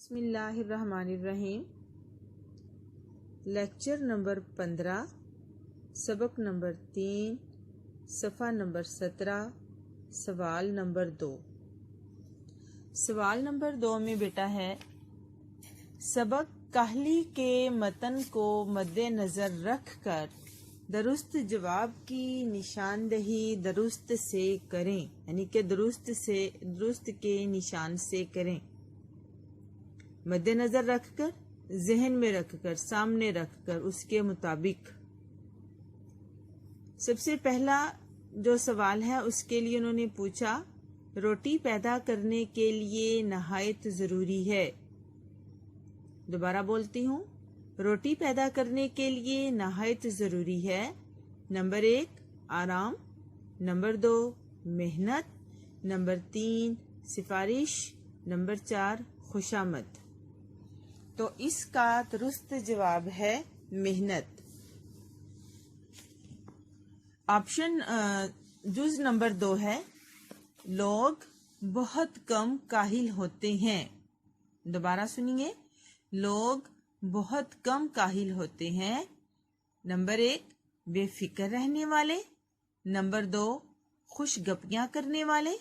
بسم اللہ الرحمن الرحیم۔ لیکچر نمبر 15، سبق نمبر 3، صفحہ نمبر 17، سوال نمبر 2۔ سوال نمبر 2 میں بیٹا ہے، سبق کاہلی کے متن کو مد نظر رکھ کر درست جواب کی نشاندہی درست سے کریں، یعنی کہ درست کے نشان سے کریں، مد نظر رکھ کر، ذہن میں رکھ کر، سامنے رکھ کر، اس کے مطابق۔ سب سے پہلا جو سوال ہے اس کے لیے انہوں نے پوچھا، روٹی پیدا کرنے کے لیے نہایت ضروری ہے۔ دوبارہ بولتی ہوں، روٹی پیدا کرنے کے لیے نہایت ضروری ہے۔ نمبر 1 آرام، نمبر 2 محنت، نمبر 3 سفارش، نمبر 4 خوشامد۔ تو اس کا درست جواب ہے محنت۔ آپشن جز نمبر 2 ہے، لوگ بہت کم کاہل ہوتے ہیں۔ دوبارہ سنیے، لوگ بہت کم کاہل ہوتے ہیں۔ نمبر 1 بے فکر رہنے والے، نمبر 2 خوش گپیاں کرنے والے،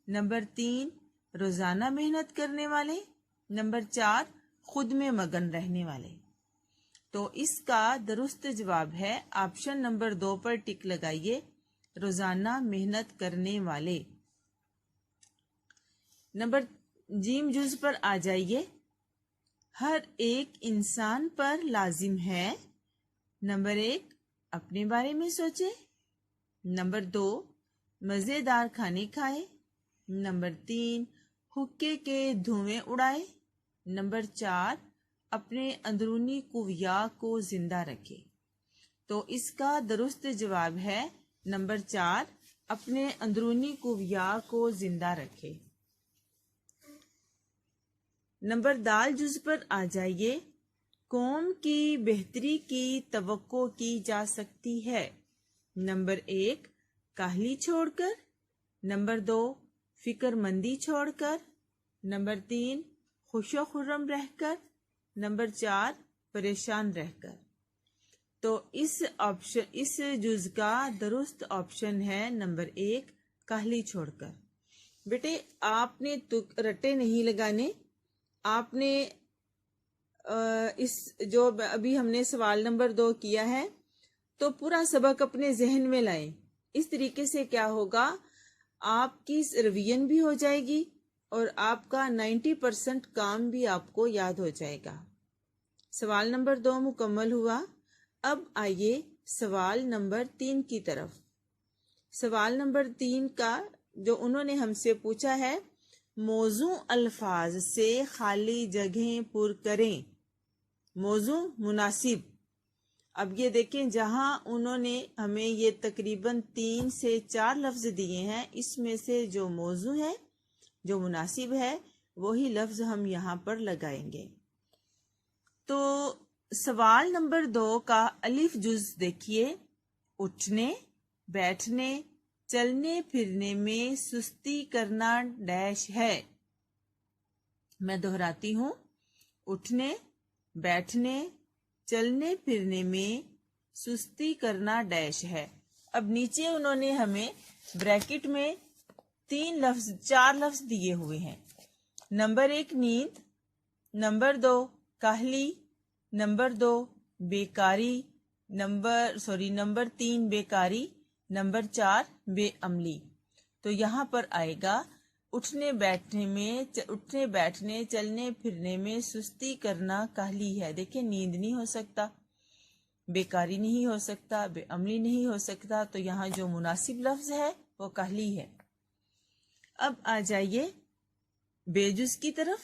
نمبر 3 روزانہ محنت کرنے والے، نمبر 4 خود میں مگن رہنے والے۔ تو اس کا درست جواب ہے آپشن نمبر 2 پر ٹک لگائیے، روزانہ محنت کرنے والے۔ نمبر جیم جز پر آ جائیے، ہر ایک انسان پر لازم ہے۔ نمبر 1 اپنے بارے میں سوچے، نمبر 2 مزیدار کھانے کھائے، نمبر 3 حقے کے دھوئیں اڑائے، نمبر 4 اپنے اندرونی قویا کو زندہ رکھے۔ تو اس کا درست جواب ہے نمبر 4 اپنے اندرونی قویا کو زندہ رکھے۔ نمبر دال جز پر آ جائیے، قوم کی بہتری کی توقع کی جا سکتی ہے۔ نمبر 1 کاہلی چھوڑ کر، نمبر 2 فکر مندی چھوڑ کر، نمبر 3 خوش و خرم رہ کر، نمبر 4 پریشان رہ کر۔ تو اس جز کا درست آپشن ہے نمبر 1 کاہلی چھوڑ کر۔ بیٹے آپ نے رٹے نہیں لگانے، آپ نے اس جو ابھی ہم نے سوال نمبر 2 کیا ہے تو پورا سبق اپنے ذہن میں لائیں۔ اس طریقے سے کیا ہوگا، آپ کی ریویژن بھی ہو جائے گی اور آپ کا 90% کام بھی آپ کو یاد ہو جائے گا۔ سوال نمبر 2 مکمل ہوا۔ اب آئیے سوال نمبر 3 کی طرف۔ سوال نمبر 3 کا جو انہوں نے ہم سے پوچھا ہے، موضوع الفاظ سے خالی جگہیں پر کریں۔ موضوع مناسب۔ اب یہ دیکھیں، جہاں انہوں نے ہمیں یہ تقریباً 3 سے 4 لفظ دیے ہیں، اس میں سے جو موضوع ہے، جو مناسب ہے، وہی لفظ ہم یہاں پر لگائیں گے۔ تو سوال نمبر 2 کا الف جز دیکھیے، اٹھنے، بیٹھنے، چلنے پھرنے میں سستی کرنا ڈیش ہے۔ میں دہراتی ہوں، اٹھنے، بیٹھنے، چلنے پھرنے میں سستی کرنا ڈیش ہے۔ اب نیچے انہوں نے ہمیں بریکٹ میں 4 لفظ دیے ہوئے ہیں۔ نمبر 1 نیند، نمبر 2 کاہلی، نمبر 2 بیکاری، نمبر 3 بیکاری، نمبر 4 بے عملی۔ تو یہاں پر آئے گا، اٹھنے بیٹھنے چلنے پھرنے میں سستی کرنا کاہلی ہے۔ دیکھیں، نیند نہیں ہو سکتا، بیکاری نہیں ہو سکتا، بے عملی نہیں ہو سکتا، تو یہاں جو مناسب لفظ ہے وہ کاہلی ہے۔ اب آ جائیے بے جز کی طرف۔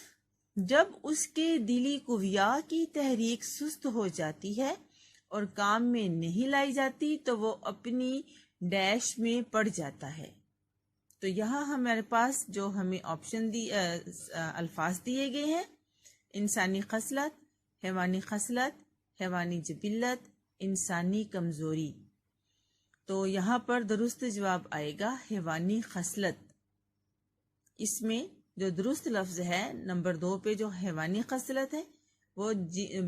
جب اس کے دلی قویا کی تحریک سست ہو جاتی ہے اور کام میں نہیں لائی جاتی تو وہ اپنی ڈیش میں پڑ جاتا ہے۔ تو یہاں ہمارے پاس جو ہمیں آپشن الفاظ دیے گئے ہیں، انسانی خصلت، حیوانی جبلت، انسانی کمزوری۔ تو یہاں پر درست جواب آئے گا حیوانی خصلت۔ اس میں جو درست لفظ ہے نمبر 2 پہ جو حیوانی خصلت ہے وہ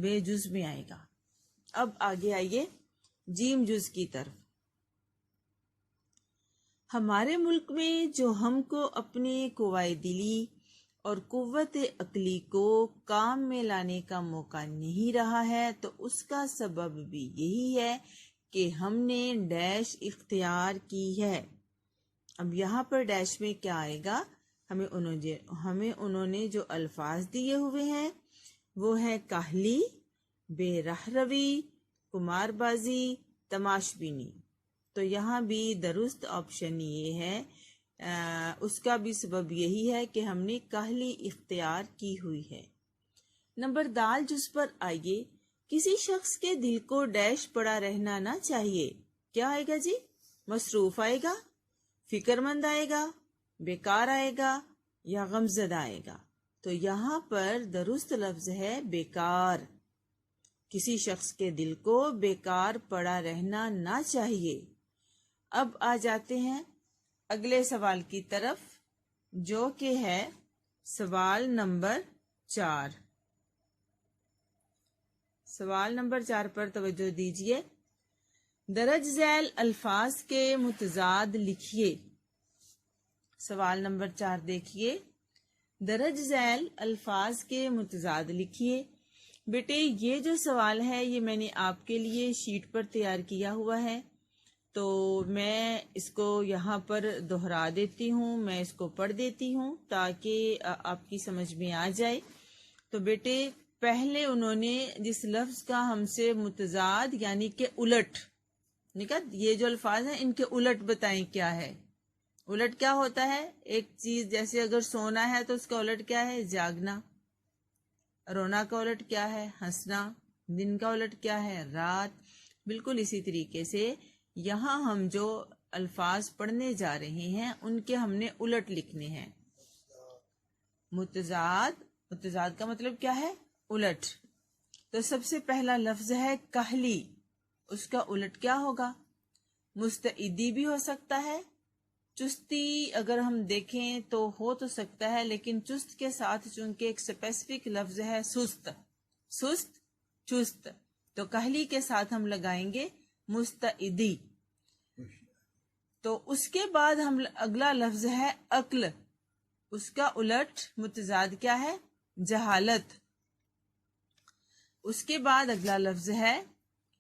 بے جز میں آئے گا۔ اب آگے آئیے جیم جز کی طرف۔ ہمارے ملک میں جو ہم کو اپنے قوائے دلی اور قوت عقلی کو کام میں لانے کا موقع نہیں رہا ہے تو اس کا سبب بھی یہی ہے کہ ہم نے ڈیش اختیار کی ہے۔ اب یہاں پر ڈیش میں کیا آئے گا؟ ہمیں انہوں نے جو الفاظ دیے ہوئے ہیں وہ ہے کاہلی، بے راہ روی، قمار بازی، تماش بینی۔ تو یہاں بھی درست آپشن یہ ہے، اس کا بھی سبب یہی ہے کہ ہم نے کاہلی اختیار کی ہوئی ہے۔ نمبر دال جز پر آئیے، کسی شخص کے دل کو ڈیش پڑا رہنا نہ چاہیے۔ کیا آئے گا جی؟ مصروف آئے گا، فکر مند آئے گا، بیکار آئے گا یا غمزدہ آئے گا؟ تو یہاں پر درست لفظ ہے بیکار۔ کسی شخص کے دل کو بیکار پڑا رہنا نہ چاہیے۔ اب آ جاتے ہیں اگلے سوال کی طرف جو کہ ہے سوال نمبر 4۔ سوال نمبر 4 پر توجہ دیجیے۔ درج ذیل الفاظ کے متضاد لکھیے۔ سوال نمبر 4 دیکھیے، درج ذیل الفاظ کے متضاد لکھیے۔ بیٹے یہ جو سوال ہے یہ میں نے آپ کے لیے شیٹ پر تیار کیا ہوا ہے، تو میں اس کو یہاں پر دہرا دیتی ہوں، میں اس کو پڑھ دیتی ہوں تاکہ آپ کی سمجھ میں آ جائے۔ تو بیٹے پہلے انہوں نے جس لفظ کا ہم سے متضاد یعنی کہ الٹ نکت، یہ جو الفاظ ہیں ان کے الٹ بتائیں کیا ہے۔ الٹ کیا ہوتا ہے؟ ایک چیز جیسے اگر سونا ہے تو اس کا الٹ کیا ہے؟ جاگنا۔ رونا کا الٹ کیا ہے؟ ہنسنا۔ دن کا الٹ کیا ہے؟ رات۔ بالکل اسی طریقے سے یہاں ہم جو الفاظ پڑھنے جا رہے ہیں ان کے ہم نے الٹ لکھنے ہیں۔ متضاد، متضاد کا مطلب کیا ہے؟ الٹ۔ تو سب سے پہلا لفظ ہے کاہلی، اس کا الٹ کیا ہوگا؟ مستعدی بھی ہو سکتا ہے، چستی اگر ہم دیکھیں تو ہو تو سکتا ہے، لیکن چست کے ساتھ چونکہ ایک اسپیسیفک لفظ ہے سست، سست چست، تو کاہلی کے ساتھ ہم لگائیں گے مستعدی۔ تو اس کے بعد ہم اگلا لفظ ہے عقل، اس کا الٹ متضاد کیا ہے؟ جہالت۔ اس کے بعد اگلا لفظ ہے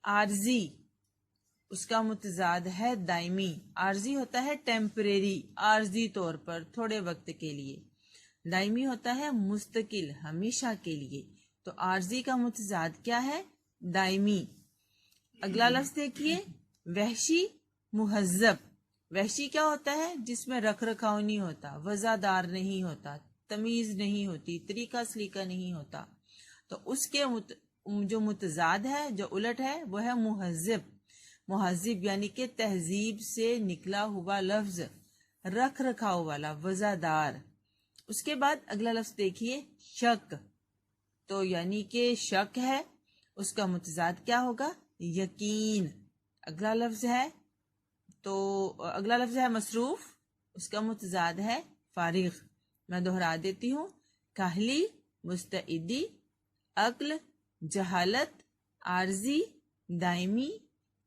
عارضی، اس کا متضاد ہے دائمی۔ عارضی ہوتا ہے ٹیمپریری، عارضی طور پر، تھوڑے وقت کے لیے۔ دائمی ہوتا ہے مستقل، ہمیشہ کے لیے۔ تو عارضی کا متضاد کیا ہے؟ دائمی۔ اگلا لفظ دیکھیے، وحشی، مہذب۔ وحشی کیا ہوتا ہے؟ جس میں رکھ رکھاؤ نہیں ہوتا، وزادار نہیں ہوتا، تمیز نہیں ہوتی، طریقہ سلیقہ نہیں ہوتا۔ تو اس کے جو متضاد ہے، جو الٹ ہے، وہ ہے مہذب۔ مہذب یعنی کہ تہذیب سے نکلا ہوا لفظ، رکھ رکھاؤ والا، وزادار۔ اس کے بعد اگلا لفظ دیکھیے، شک۔ تو یعنی کہ شک ہے، اس کا متضاد کیا ہوگا؟ یقین۔ اگلا لفظ ہے مصروف، اس کا متضاد ہے فارغ۔ میں دہرا دیتی ہوں، کاہلی، مستعدی، عقل، جہالت، عارضی، دائمی،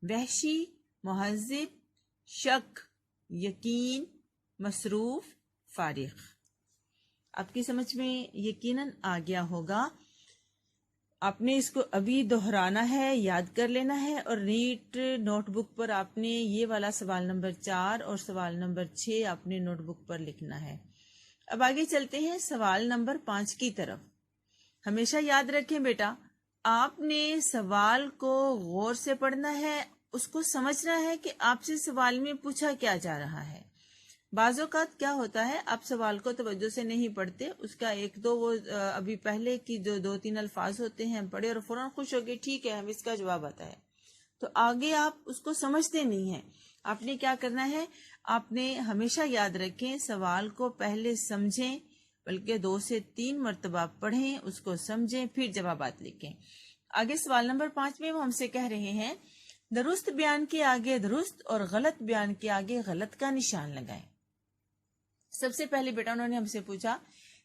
وحشی، مہذب، شک، یقین، مصروف، فارغ۔ آپ کی سمجھ میں یقیناً آ گیا ہوگا۔ آپ نے اس کو ابھی دہرانا ہے، یاد کر لینا ہے، اور نیٹ نوٹ بک پر آپ نے یہ والا سوال نمبر 4 اور سوال نمبر 6 آپ نے نوٹ بک پر لکھنا ہے۔ اب آگے چلتے ہیں سوال نمبر 5 کی طرف۔ ہمیشہ یاد رکھیں بیٹا، آپ نے سوال کو غور سے پڑھنا ہے، اس کو سمجھنا ہے کہ آپ سے سوال میں پوچھا کیا جا رہا ہے۔ بعض اوقات کیا ہوتا ہے، آپ سوال کو توجہ سے نہیں پڑھتے، اس کا ایک دو وہ ابھی پہلے کی جو 2-3 الفاظ ہوتے ہیں پڑھے اور فوراً خوش ہو گئے، ٹھیک ہے ہم اس کا جواب آتا ہے، تو آگے آپ اس کو سمجھتے نہیں ہیں۔ آپ نے کیا کرنا ہے، آپ نے ہمیشہ یاد رکھیں، سوال کو پہلے سمجھیں، بلکہ 2 سے 3 مرتبہ پڑھیں، اس کو سمجھیں، پھر جوابات لکھیں۔ آگے سوال نمبر 5 میں وہ ہم سے کہہ رہے ہیں، درست بیان کے آگے درست اور غلط بیان کے آگے غلط کا نشان لگائیں۔ سب سے پہلے بیٹا انہوں نے ہم سے پوچھا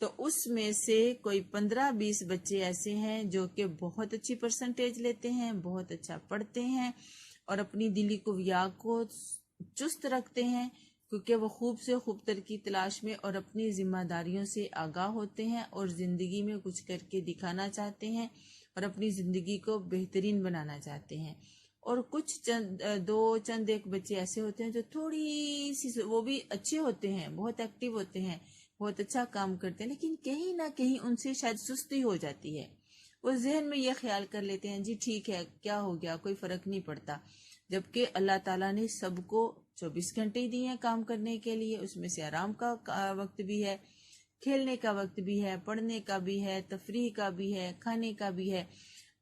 تو اس میں سے کوئی 15-20 بچے ایسے ہیں جو کہ بہت اچھی پرسنٹیج لیتے ہیں، بہت اچھا پڑھتے ہیں اور اپنی دلی قویا کو چست رکھتے ہیں، کیونکہ وہ خوب سے خوب تر کی تلاش میں اور اپنی ذمہ داریوں سے آگاہ ہوتے ہیں اور زندگی میں کچھ کر کے دکھانا چاہتے ہیں اور اپنی زندگی کو بہترین بنانا چاہتے ہیں۔ اور کچھ چند ایک بچے ایسے ہوتے ہیں جو تھوڑی سی، وہ بھی اچھے ہوتے ہیں، بہت ایکٹیو ہوتے ہیں، بہت اچھا کام کرتے ہیں، لیکن کہیں نہ کہیں ان سے شاید سستی ہو جاتی ہے۔ وہ ذہن میں یہ خیال کر لیتے ہیں جی ٹھیک ہے، کیا ہو گیا، کوئی فرق نہیں پڑتا، جبکہ اللہ تعالیٰ نے سب کو 24 گھنٹے ہی دیے ہیں کام کرنے کے لیے، اس میں سے آرام کا وقت بھی ہے، کھیلنے کا وقت بھی ہے، پڑھنے کا بھی ہے، تفریح کا بھی ہے، کھانے کا بھی ہے۔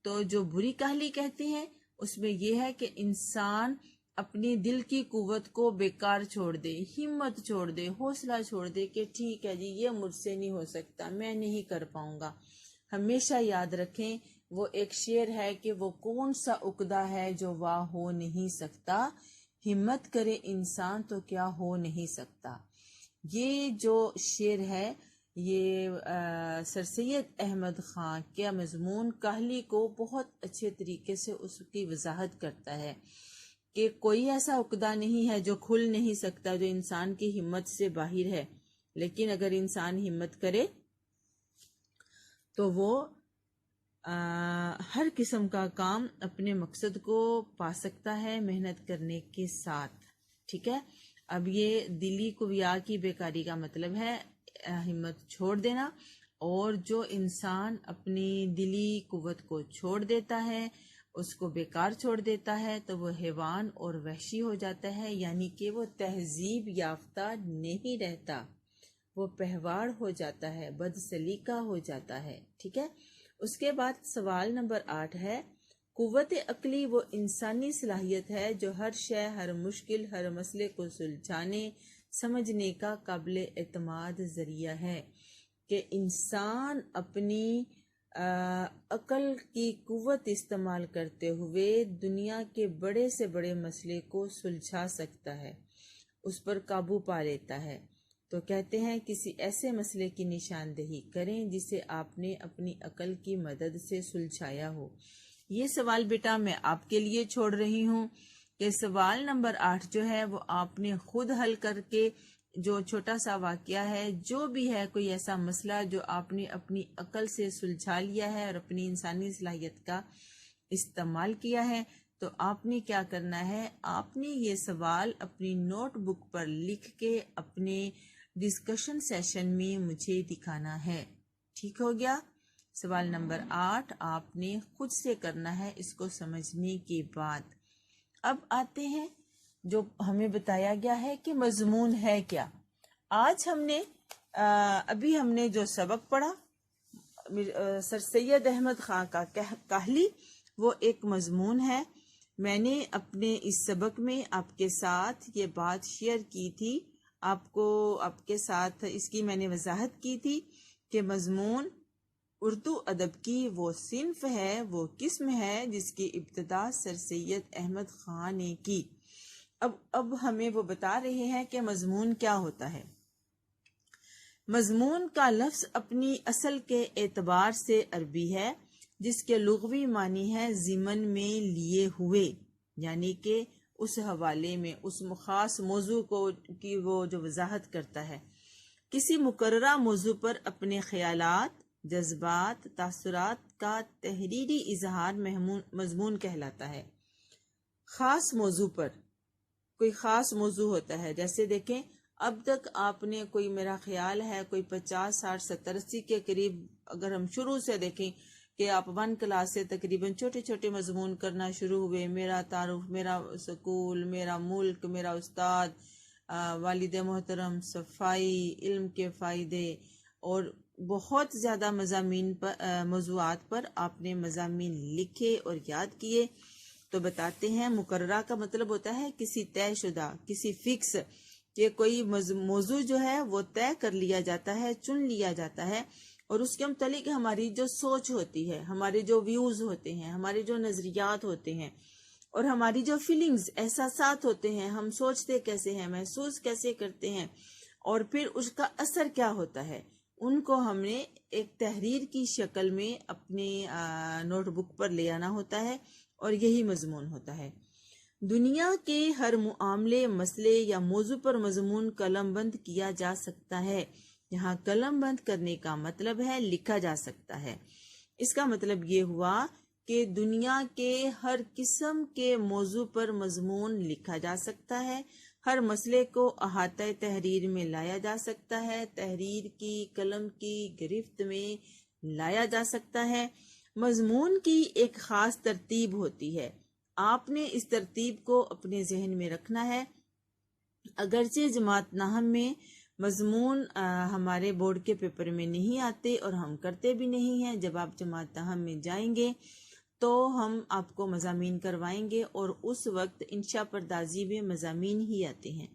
تو جو بری کاہلی کہتے ہیں اس میں یہ ہے کہ انسان اپنی دل کی قوت کو بیکار چھوڑ دے، ہمت چھوڑ دے، حوصلہ چھوڑ دے کہ ٹھیک ہے جی یہ مجھ سے نہیں ہو سکتا، میں نہیں کر پاؤں گا۔ ہمیشہ یاد رکھیں وہ ایک شعر ہے کہ وہ کون سا عقدہ ہے جو واہ ہو نہیں سکتا، ہمت کرے انسان تو کیا ہو نہیں سکتا۔ یہ جو شعر ہے یہ سر سید احمد خان کا مضمون کاہلی کو بہت اچھے طریقے سے اس کی وضاحت کرتا ہے کہ کوئی ایسا عقدہ نہیں ہے جو کھل نہیں سکتا، جو انسان کی ہمت سے باہر ہے، لیکن اگر انسان ہمت کرے تو وہ ہر قسم کا کام اپنے مقصد کو پا سکتا ہے محنت کرنے کے ساتھ۔ ٹھیک ہے، اب یہ دلی قویا کی بیکاری کا مطلب ہے ہمت چھوڑ دینا، اور جو انسان اپنی دلی قوت کو چھوڑ دیتا ہے، اس کو بیکار چھوڑ دیتا ہے، تو وہ حیوان اور وحشی ہو جاتا ہے، یعنی کہ وہ تہذیب یافتہ نہیں رہتا، وہ پہواڑ ہو جاتا ہے، بد سلیقہ ہو جاتا ہے۔ ٹھیک ہے، اس کے بعد سوال نمبر 8 ہے، قوت عقلی وہ انسانی صلاحیت ہے جو ہر شے، ہر مشکل، ہر مسئلے کو سلجھانے سمجھنے کا قابل اعتماد ذریعہ ہے، کہ انسان اپنی عقل کی قوت استعمال کرتے ہوئے دنیا کے بڑے سے بڑے مسئلے کو سلجھا سکتا ہے، اس پر قابو پا لیتا ہے۔ تو کہتے ہیں کسی ایسے مسئلے کی نشاندہی کریں جسے آپ نے اپنی عقل کی مدد سے سلجھایا ہو۔ یہ سوال بیٹا میں آپ کے لیے چھوڑ رہی ہوں کہ سوال نمبر 8 جو ہے وہ آپ نے خود حل کر کے، جو چھوٹا سا واقعہ ہے، جو بھی ہے کوئی ایسا مسئلہ جو آپ نے اپنی عقل سے سلجھا لیا ہے اور اپنی انسانی صلاحیت کا استعمال کیا ہے، تو آپ نے کیا کرنا ہے، آپ نے یہ سوال اپنی نوٹ بک پر لکھ کے اپنے ڈسکشن سیشن میں مجھے دکھانا ہے۔ ٹھیک ہو گیا؟ سوال نمبر 8 آپ نے خود سے کرنا ہے اس کو سمجھنے کے بعد۔ اب آتے ہیں جو ہمیں بتایا گیا ہے کہ مضمون ہے کیا۔ آج ابھی ہم نے جو سبق پڑھا سر سید احمد خان کا کاہلی، وہ ایک مضمون ہے۔ میں نے اپنے اس سبق میں آپ کے ساتھ یہ بات شیئر کی تھی، آپ کے ساتھ اس کی میں نے وضاحت کی تھی کہ مضمون اردو ادب کی وہ صنف ہے، وہ قسم ہے جس کی ابتدا سر سید احمد خان نے کی۔ اب ہمیں وہ بتا رہے ہیں کہ مضمون کیا ہوتا ہے۔ مضمون کا لفظ اپنی اصل کے اعتبار سے عربی ہے، جس کے لغوی معنی ہے ضمن میں لیے ہوئے، یعنی کہ اس حوالے میں اس خاص موضوع کی وہ جو وضاحت کرتا ہے۔ کسی مقررہ موضوع پر اپنے خیالات، جذبات، تاثرات کا تحریری اظہار مضمون کہلاتا ہے۔ خاص موضوع پر کوئی خاص موضوع ہوتا ہے، جیسے دیکھیں اب تک آپ نے کوئی، میرا خیال ہے کوئی 50 60 70 80 کے قریب، اگر ہم شروع سے دیکھیں کہ آپ 1 کلاس سے تقریباً چھوٹے چھوٹے مضمون کرنا شروع ہوئے، میرا تعارف، میرا سکول، میرا ملک، میرا استاد، والد محترم، صفائی، علم کے فائدے، اور بہت زیادہ موضوعات پر آپ نے مضامین لکھے اور یاد کیے۔ تو بتاتے ہیں مقررہ کا مطلب ہوتا ہے کسی طے شدہ، کسی فکس، کہ کوئی موضوع جو ہے وہ طے کر لیا جاتا ہے، چن لیا جاتا ہے، اور اس کے متعلق ہماری جو سوچ ہوتی ہے، ہمارے جو ویوز ہوتے ہیں، ہمارے جو نظریات ہوتے ہیں، اور ہماری جو فیلنگز، احساسات ہوتے ہیں، ہم سوچتے کیسے ہیں، محسوس کیسے کرتے ہیں، اور پھر اس کا اثر کیا ہوتا ہے، ان کو ہم نے ایک تحریر کی شکل میں اپنے نوٹ بک پر لے آنا ہوتا ہے، اور یہی مضمون ہوتا ہے۔ دنیا کے ہر معاملے، مسئلے یا موضوع پر مضمون قلم بند کیا جا سکتا ہے۔ یہاں قلم بند کرنے کا مطلب ہے لکھا جا سکتا ہے۔ اس کا مطلب یہ ہوا کہ دنیا کے ہر قسم کے موضوع پر مضمون لکھا جا سکتا ہے، ہر مسئلے کو احاطہ تحریر میں لایا جا سکتا ہے، تحریر کی قلم کی گرفت میں لایا جا سکتا ہے۔ مضمون کی ایک خاص ترتیب ہوتی ہے، آپ نے اس ترتیب کو اپنے ذہن میں رکھنا ہے۔ اگرچہ جماعت نحم میں مضمون ہمارے بورڈ کے پیپر میں نہیں آتے اور ہم کرتے بھی نہیں ہیں، جب آپ جماعت نحم میں جائیں گے تو ہم آپ کو مضامین کروائیں گے، اور اس وقت انشاء پردازی میں مضامین ہی آتے ہیں،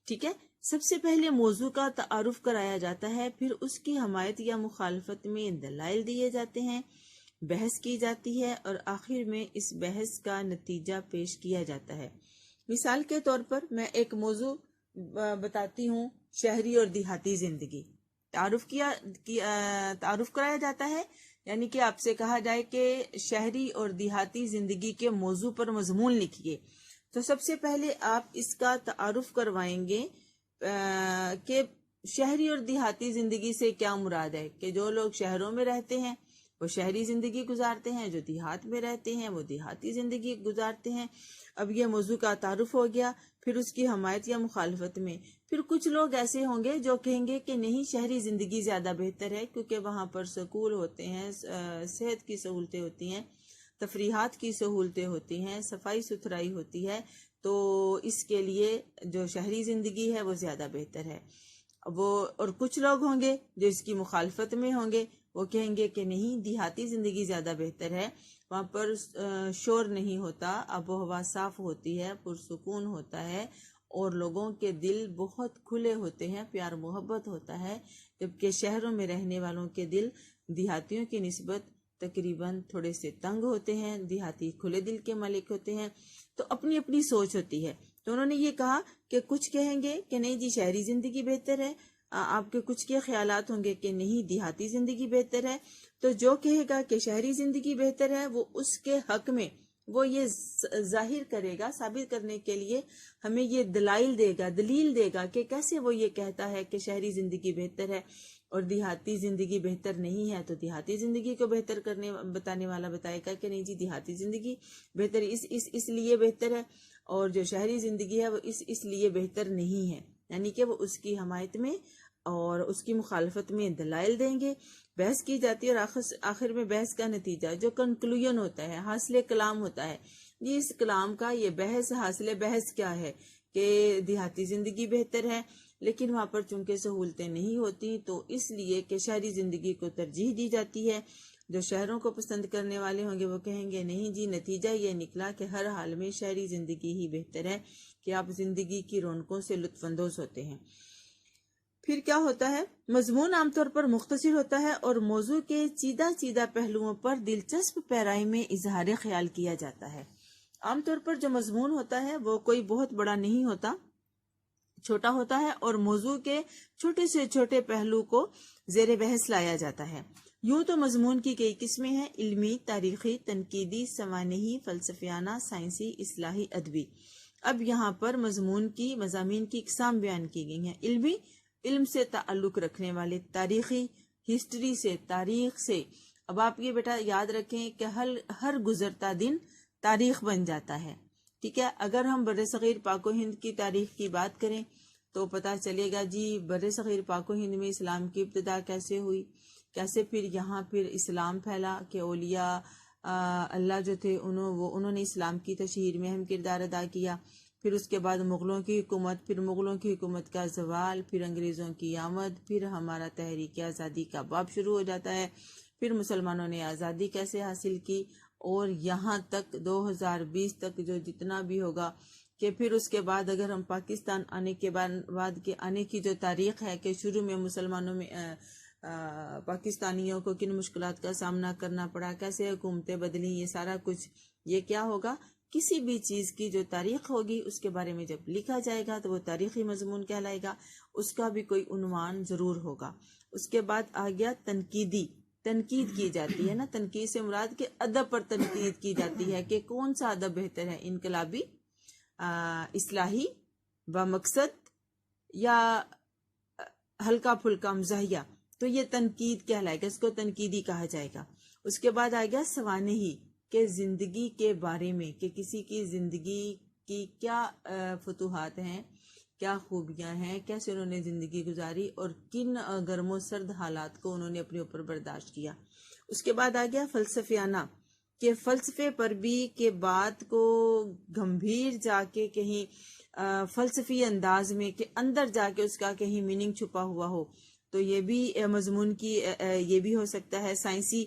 ٹھیک ہے۔ سب سے پہلے موضوع کا تعارف کرایا جاتا ہے، پھر اس کی حمایت یا مخالفت میں دلائل دیے جاتے ہیں، بحث کی جاتی ہے، اور آخر میں اس بحث کا نتیجہ پیش کیا جاتا ہے۔ مثال کے طور پر میں ایک موضوع بتاتی ہوں، شہری اور دیہاتی زندگی۔ تعارف کرایا جاتا ہے، یعنی کہ آپ سے کہا جائے کہ شہری اور دیہاتی زندگی کے موضوع پر مضمون لکھیے، تو سب سے پہلے آپ اس کا تعارف کروائیں گے کہ شہری اور دیہاتی زندگی سے کیا مراد ہے، کہ جو لوگ شہروں میں رہتے ہیں وہ شہری زندگی گزارتے ہیں، جو دیہات میں رہتے ہیں وہ دیہاتی زندگی گزارتے ہیں۔ اب یہ موضوع کا تعارف ہو گیا، پھر اس کی حمایت یا مخالفت میں پھر کچھ لوگ ایسے ہوں گے جو کہیں گے کہ نہیں، شہری زندگی زیادہ بہتر ہے، کیونکہ وہاں پر سکول ہوتے ہیں، صحت کی سہولتیں ہوتی ہیں، تفریحات کی سہولتیں ہوتی ہیں، صفائی ستھرائی ہوتی ہے، تو اس کے لیے جو شہری زندگی ہے وہ زیادہ بہتر ہے۔ اور کچھ لوگ ہوں گے جو اس کی مخالفت میں ہوں گے، وہ کہیں گے کہ نہیں، دیہاتی زندگی زیادہ بہتر ہے، وہاں پر شور نہیں ہوتا، آب و ہوا صاف ہوتی ہے، پرسکون ہوتا ہے، اور لوگوں کے دل بہت کھلے ہوتے ہیں، پیار محبت ہوتا ہے، جبکہ شہروں میں رہنے والوں کے دل دیہاتیوں کی نسبت تقریباً تھوڑے سے تنگ ہوتے ہیں، دیہاتی کھلے دل کے مالک ہوتے ہیں۔ تو اپنی اپنی سوچ ہوتی ہے، تو انہوں نے یہ کہا کہ کچھ کہیں گے کہ نہیں جی شہری زندگی بہتر ہے، آپ کے کچھ کے خیالات ہوں گے کہ نہیں دیہاتی زندگی بہتر ہے۔ تو جو کہے گا کہ شہری زندگی بہتر ہے، وہ اس کے حق میں وہ یہ ظاہر کرے گا، ثابت کرنے کے لیے ہمیں یہ دلیل دے گا کہ کیسے وہ یہ کہتا ہے کہ شہری زندگی بہتر ہے اور دیہاتی زندگی بہتر نہیں ہے۔ تو دیہاتی زندگی کو بہتر بتانے والا بتائے گا کہ نہیں جی دیہاتی زندگی بہتر اس لیے بہتر ہے، اور جو شہری زندگی ہے وہ اس لیے بہتر نہیں ہے، یعنی کہ وہ اس کی حمایت میں اور اس کی مخالفت میں دلائل دیں گے، بحث کی جاتی ہے، اور آخر میں بحث کا نتیجہ جو کنکلوژن ہوتا ہے، حاصل کلام ہوتا ہے، یہ اس کلام کا یہ بحث، حاصل بحث کیا ہے کہ دیہاتی زندگی بہتر ہے، لیکن وہاں پر چونکہ سہولتیں نہیں ہوتی، تو اس لیے کہ شہری زندگی کو ترجیح دی جاتی ہے۔ جو شہروں کو پسند کرنے والے ہوں گے وہ کہیں گے نہیں جی، نتیجہ یہ نکلا کہ ہر حال میں شہری زندگی ہی بہتر ہے، کہ آپ زندگی کی رونقوں سے لطف اندوز ہوتے ہیں۔ پھر کیا ہوتا ہے، مضمون عام طور پر مختصر ہوتا ہے اور موضوع کے چیدہ پہلوؤں پر دلچسپ پیرائی میں اظہار خیال کیا جاتا ہے۔ عام طور پر جو مضمون ہوتا ہے وہ کوئی بہت بڑا نہیں ہوتا، چھوٹا ہوتا ہے، اور موضوع کے چھوٹے سے چھوٹے پہلو کو زیر بحث لایا جاتا ہے۔ یوں تو مضمون کی کئی قسمیں ہیں، علمی، تاریخی، تنقیدی، سوانحی، فلسفیانہ، سائنسی، اصلاحی، ادبی۔ اب یہاں پر مضامین کی اقسام بیان کی گئی ہیں۔ علمی، علم سے تعلق رکھنے والے، تاریخی، ہسٹری سے، تاریخ سے۔ اب آپ یہ بیٹا یاد رکھیں کہ ہر گزرتا دن تاریخ بن جاتا ہے، ٹھیک ہے۔ اگر ہم برصغیر پاک و ہند کی تاریخ کی بات کریں تو پتہ چلے گا جی برصغیر پاک و ہند میں اسلام کی ابتدا کیسے ہوئی، کیسے پھر اسلام پھیلا، کہ اولیاء اللہ جو تھے انہوں نے اسلام کی تشہیر میں اہم کردار ادا کیا۔ پھر اس کے بعد مغلوں کی حکومت، پھر مغلوں کی حکومت کا زوال، پھر انگریزوں کی آمد، پھر ہمارا تحریک آزادی کا باب شروع ہو جاتا ہے۔ پھر مسلمانوں نے آزادی کیسے حاصل کی، اور یہاں تک 2020 تک جو جتنا بھی ہوگا، کہ پھر اس کے بعد اگر ہم پاکستان آنے کے بعد کے آنے کی جو تاریخ ہے، کہ شروع میں مسلمانوں میں پاکستانیوں کو کن مشکلات کا سامنا کرنا پڑا، کیسے حکومتیں بدلیں، یہ سارا کچھ یہ کیا ہوگا کسی بھی چیز کی جو تاریخ ہوگی اس کے بارے میں جب لکھا جائے گا تو وہ تاریخی مضمون کہلائے گا، اس کا بھی کوئی عنوان ضرور ہوگا۔ اس کے بعد آ گیا تنقیدی، تنقید کی جاتی ہے نا، تنقید سے مراد کہ ادب پر تنقید کی جاتی ہے کہ کون سا ادب بہتر ہے، انقلابی، اصلاحی، بمقصد، یا ہلکا پھلکا مزاحیہ، تو یہ تنقید کہلائے گا، اس کو تنقیدی کہا جائے گا۔ اس کے بعد آ گیا سوانحی، کہ زندگی کے بارے میں، کہ کسی کی زندگی کی کیا فتوحات ہیں، کیا خوبیاں ہیں، کیسے انہوں نے زندگی گزاری اور کن گرم و سرد حالات کو انہوں نے اپنے اوپر برداشت کیا۔ اس کے بعد آ گیا فلسفیانہ، کہ فلسفے پر بھی کہ بات کو گمبھیر جا کے کہیں فلسفی انداز میں کہ اندر جا کے اس کا کہیں میننگ چھپا ہوا ہو، تو یہ بھی مضمون کی یہ بھی ہو سکتا ہے سائنسی،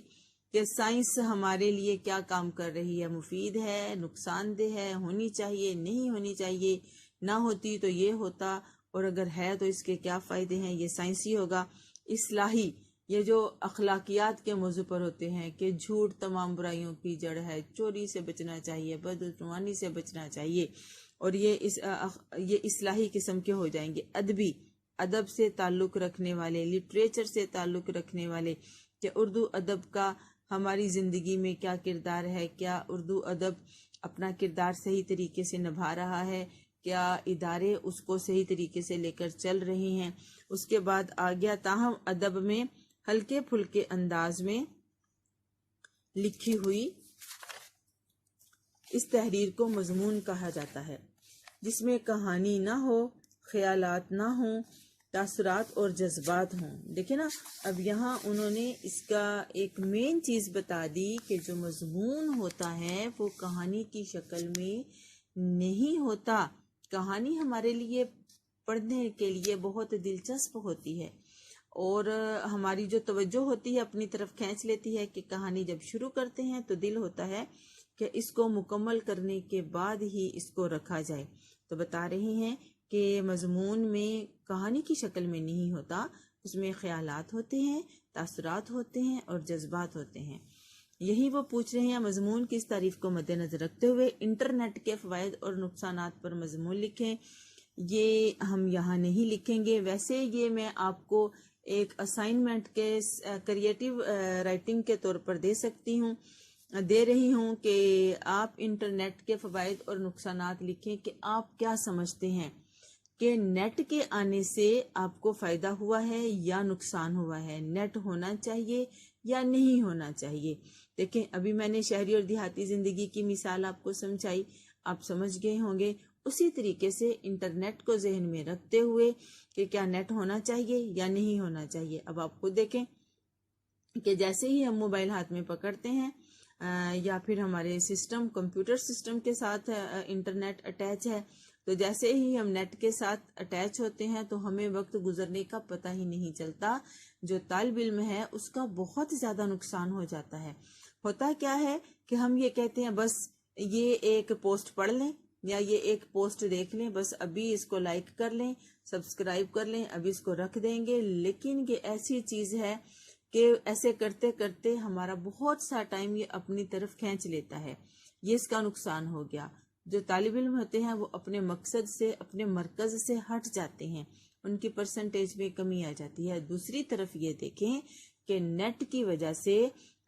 کہ سائنس ہمارے لیے کیا کام کر رہی ہے، مفید ہے، نقصان دہ ہے، ہونی چاہیے، نہیں ہونی چاہیے، نہ ہوتی تو یہ ہوتا، اور اگر ہے تو اس کے کیا فائدے ہیں، یہ سائنسی ہوگا۔ اصلاحی، یہ جو اخلاقیات کے موضوع پر ہوتے ہیں کہ جھوٹ تمام برائیوں کی جڑ ہے، چوری سے بچنا چاہیے، بدعنوانی سے بچنا چاہیے، اور یہ اصلاحی قسم کے ہو جائیں گے۔ ادبی، ادب سے تعلق رکھنے والے، لٹریچر سے تعلق رکھنے والے، کہ اردو ادب کا ہماری زندگی میں کیا کردار ہے، کیا اردو ادب اپنا کردار صحیح طریقے سے نبھا رہا ہے، کیا ادارے اس کو صحیح طریقے سے لے کر چل رہے ہیں۔ اس کے بعد آ گیا تاہم ادب میں ہلکے پھلکے انداز میں لکھی ہوئی اس تحریر کو مضمون کہا جاتا ہے، جس میں کہانی نہ ہو، خیالات نہ ہوں، تاثرات اور جذبات ہوں۔ دیکھیں نا، اب یہاں انہوں نے اس کا ایک مین چیز بتا دی کہ جو مضمون ہوتا ہے وہ کہانی کی شکل میں نہیں ہوتا۔ کہانی ہمارے لیے پڑھنے کے لیے بہت دلچسپ ہوتی ہے، اور ہماری جو توجہ ہوتی ہے اپنی طرف کھینچ لیتی ہے، کہ کہانی جب شروع کرتے ہیں تو دل ہوتا ہے کہ اس کو مکمل کرنے کے بعد ہی اس کو رکھا جائے۔ تو بتا رہے ہیں کہ مضمون میں کہانی کی شکل میں نہیں ہوتا، اس میں خیالات ہوتے ہیں، تاثرات ہوتے ہیں اور جذبات ہوتے ہیں۔ یہی وہ پوچھ رہے ہیں، مضمون کی اس تعریف کو مد نظر رکھتے ہوئے انٹرنیٹ کے فوائد اور نقصانات پر مضمون لکھیں۔ یہ ہم یہاں نہیں لکھیں گے، ویسے یہ میں آپ کو ایک اسائنمنٹ کے کریٹیو رائٹنگ کے طور پر دے رہی ہوں کہ آپ انٹرنیٹ کے فوائد اور نقصانات لکھیں، کہ آپ کیا سمجھتے ہیں کہ نیٹ کے آنے سے آپ کو فائدہ ہوا ہے یا نقصان ہوا ہے، نیٹ ہونا چاہیے یا نہیں ہونا چاہیے۔ دیکھیں، ابھی میں نے شہری اور دیہاتی زندگی کی مثال آپ کو سمجھائی، آپ سمجھ گئے ہوں گے۔ اسی طریقے سے انٹرنیٹ کو ذہن میں رکھتے ہوئے کہ کیا نیٹ ہونا چاہیے یا نہیں ہونا چاہیے۔ اب آپ خود دیکھیں کہ جیسے ہی ہم موبائل ہاتھ میں پکڑتے ہیں یا پھر ہمارے سسٹم، کمپیوٹر سسٹم کے ساتھ انٹرنیٹ اٹیچ ہے، تو جیسے ہی ہم نیٹ کے ساتھ اٹیچ ہوتے ہیں تو ہمیں وقت گزرنے کا پتہ ہی نہیں چلتا۔ جو طالب علم ہے اس کا بہت زیادہ نقصان ہو جاتا ہے۔ ہوتا کیا ہے کہ ہم یہ کہتے ہیں بس یہ ایک پوسٹ پڑھ لیں یا یہ ایک پوسٹ دیکھ لیں، بس ابھی اس کو لائک کر لیں، سبسکرائب کر لیں، ابھی اس کو رکھ دیں گے۔ لیکن یہ ایسی چیز ہے کہ ایسے کرتے کرتے ہمارا بہت سا ٹائم یہ اپنی طرف کھینچ لیتا ہے۔ یہ اس کا نقصان ہو گیا۔ جو طالب علم ہوتے ہیں وہ اپنے مقصد سے، اپنے مرکز سے ہٹ جاتے ہیں، ان کی پرسنٹیج میں کمی آ جاتی ہے۔ دوسری طرف یہ دیکھیں کہ نیٹ کی وجہ سے،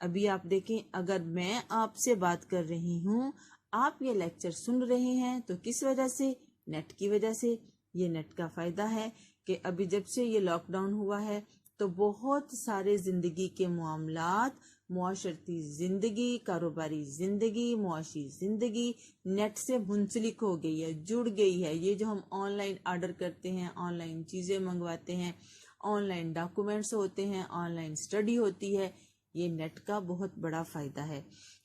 ابھی آپ دیکھیں اگر میں آپ سے بات کر رہی ہوں، آپ یہ لیکچر سن رہے ہیں، تو کس وجہ سے؟ نیٹ کی وجہ سے۔ یہ نیٹ کا فائدہ ہے کہ ابھی جب سے یہ لاک ڈاؤن ہوا ہے تو بہت سارے زندگی کے معاملات، معاشرتی زندگی، کاروباری زندگی، معاشی زندگی نیٹ سے منسلک ہو گئی ہے، جڑ گئی ہے۔ یہ جو ہم آن لائن آرڈر کرتے ہیں، آن لائن چیزیں منگواتے ہیں، آن لائن ڈاکومنٹس ہوتے ہیں، آن لائن اسٹڈی ہوتی ہے، یہ نیٹ کا بہت بڑا فائدہ ہے۔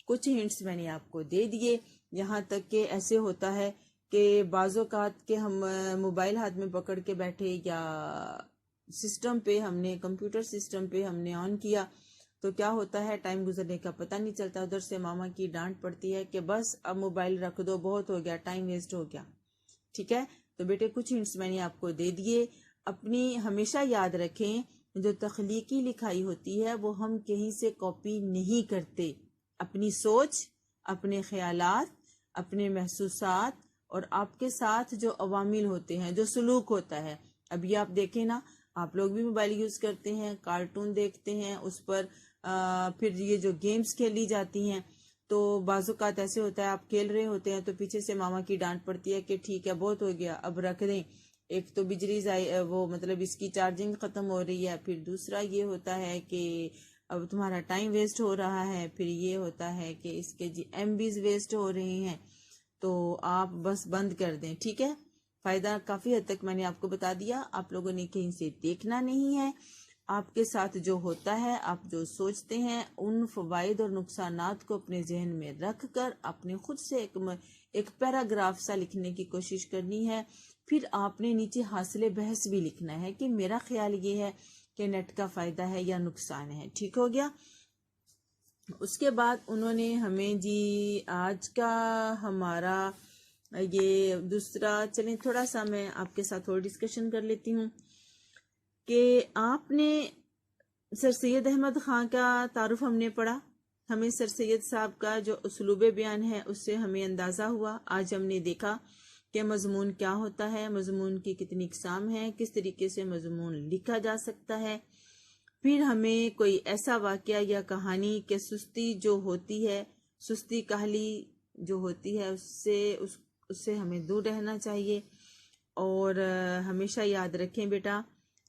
کچھ ہنٹس میں نے آپ کو دے دیے، یہاں تک کہ ایسے ہوتا ہے کہ بعض اوقات کہ ہم موبائل ہاتھ میں پکڑ کے بیٹھے یا سسٹم پہ ہم نے، کمپیوٹر سسٹم پہ ہم نے آن کیا، تو کیا ہوتا ہے ٹائم گزرنے کا پتہ نہیں چلتا۔ ادھر سے ماما کی ڈانٹ پڑتی ہے کہ بس اب موبائل رکھ دو، بہت ہو گیا، ٹائم ویسٹ ہو گیا۔ ٹھیک ہے، تو بیٹے کچھ ہنٹس میں نے آپ کو دے دیے۔ اپنی ہمیشہ یاد رکھیں، جو تخلیقی لکھائی ہوتی ہے وہ ہم کہیں سے کاپی نہیں کرتے۔ اپنی سوچ، اپنے خیالات، اپنے محسوسات اور آپ کے ساتھ جو عوامل ہوتے ہیں، جو سلوک ہوتا ہے. ابھی آپ دیکھیں نا، آپ لوگ بھی موبائل یوز کرتے ہیں، کارٹون دیکھتے ہیں، اس پر پھر یہ جو گیمز کھیلی جاتی ہیں، تو بعض اوقات ایسے ہوتا ہے آپ کھیل رہے ہوتے ہیں تو پیچھے سے ماما کی ڈانٹ پڑتی ہے کہ ٹھیک ہے بہت ہو گیا اب رکھ دیں. ایک تو بجلی وہ مطلب اس کی چارجنگ ختم ہو رہی ہے، پھر دوسرا یہ ہوتا ہے کہ اب تمہارا ٹائم ویسٹ ہو رہا ہے، پھر یہ ہوتا ہے کہ اس کے MBs ویسٹ ہو رہے ہیں، تو آپ بس بند کر دیں. ٹھیک ہے، فائدہ کافی حد تک میں نے آپ کو بتا دیا. آپ لوگوں نے کہیں سے دیکھنا نہیں ہے، آپ کے ساتھ جو ہوتا ہے، آپ جو سوچتے ہیں، ان فوائد اور نقصانات کو اپنے ذہن میں رکھ کر اپنے خود سے ایک پیراگراف سا لکھنے کی کوشش کرنی ہے. پھر آپ نے نیچے حاصل بحث بھی لکھنا ہے کہ میرا خیال یہ ہے کہ نیٹ کا فائدہ ہے یا نقصان ہے. ٹھیک ہو گیا؟ اس کے بعد انہوں نے ہمیں آج کا ہمارا یہ دوسرا، چلیں تھوڑا سا میں آپ کے ساتھ اور ڈسکشن کر لیتی ہوں کہ آپ نے سر سید احمد خان کا تعارف ہم نے پڑھا. ہمیں سر سید صاحب کا جو اسلوب بیان ہے اس سے ہمیں اندازہ ہوا. آج ہم نے دیکھا کہ مضمون کیا ہوتا ہے، مضمون کی کتنی اقسام ہیں، کس طریقے سے مضمون لکھا جا سکتا ہے. پھر ہمیں کوئی ایسا واقعہ یا کہانی کہ سستی جو ہوتی ہے، سستی کاہلی جو ہوتی ہے، اس سے ہمیں دور رہنا چاہیے. اور ہمیشہ یاد رکھیں بیٹا،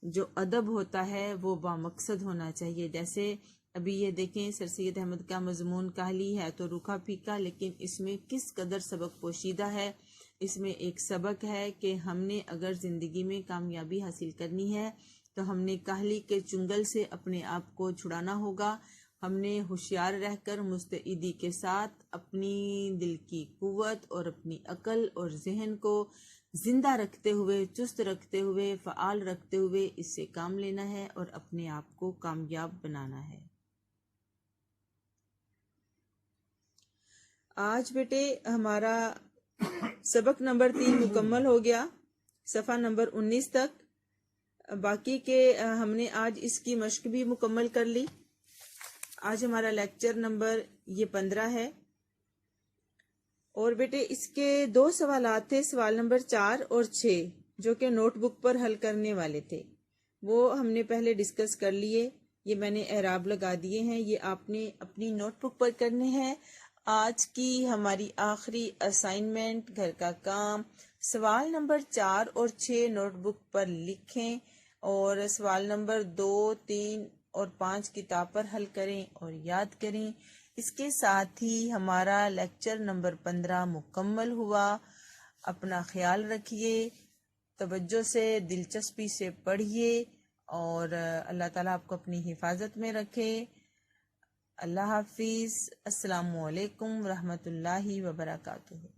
جو ادب ہوتا ہے وہ بامقصد ہونا چاہیے. جیسے ابھی یہ دیکھیں سر سید احمد کا مضمون کاہلی ہے تو روکھا پھیکا، لیکن اس میں کس قدر سبق پوشیدہ ہے. اس میں ایک سبق ہے کہ ہم نے اگر زندگی میں کامیابی حاصل کرنی ہے تو ہم نے کاہلی کے چنگل سے اپنے آپ کو چھڑانا ہوگا. ہم نے ہوشیار رہ کر مستعدی کے ساتھ اپنی دل کی قوت اور اپنی عقل اور ذہن کو زندہ رکھتے ہوئے، چست رکھتے ہوئے، فعال رکھتے ہوئے اس سے کام لینا ہے اور اپنے آپ کو کامیاب بنانا ہے. آج بیٹے ہمارا سبق نمبر 3 مکمل ہو گیا، صفحہ نمبر 19 تک. باقی کے ہم نے آج اس کی مشق بھی مکمل کر لی. آج ہمارا لیکچر نمبر یہ 15 ہے. اور بیٹے اس کے 2 سوالات تھے، سوال نمبر 4 اور 6 جو کہ نوٹ بک پر حل کرنے والے تھے، وہ ہم نے پہلے ڈسکس کر لیے. یہ میں نے اعراب لگا دیے ہیں، یہ آپ نے اپنی نوٹ بک پر کرنے ہیں. آج کی ہماری آخری اسائنمنٹ، گھر کا کام، سوال نمبر 4 اور 6 نوٹ بک پر لکھیں اور سوال نمبر 2، 3 اور 5 کتاب پر حل کریں اور یاد کریں. اس کے ساتھ ہی ہمارا لیکچر نمبر 15 مکمل ہوا. اپنا خیال رکھیے، توجہ سے، دلچسپی سے پڑھیے اور اللہ تعالیٰ آپ کو اپنی حفاظت میں رکھے. اللہ حافظ. السلام علیکم ورحمۃ اللہ وبرکاتہ.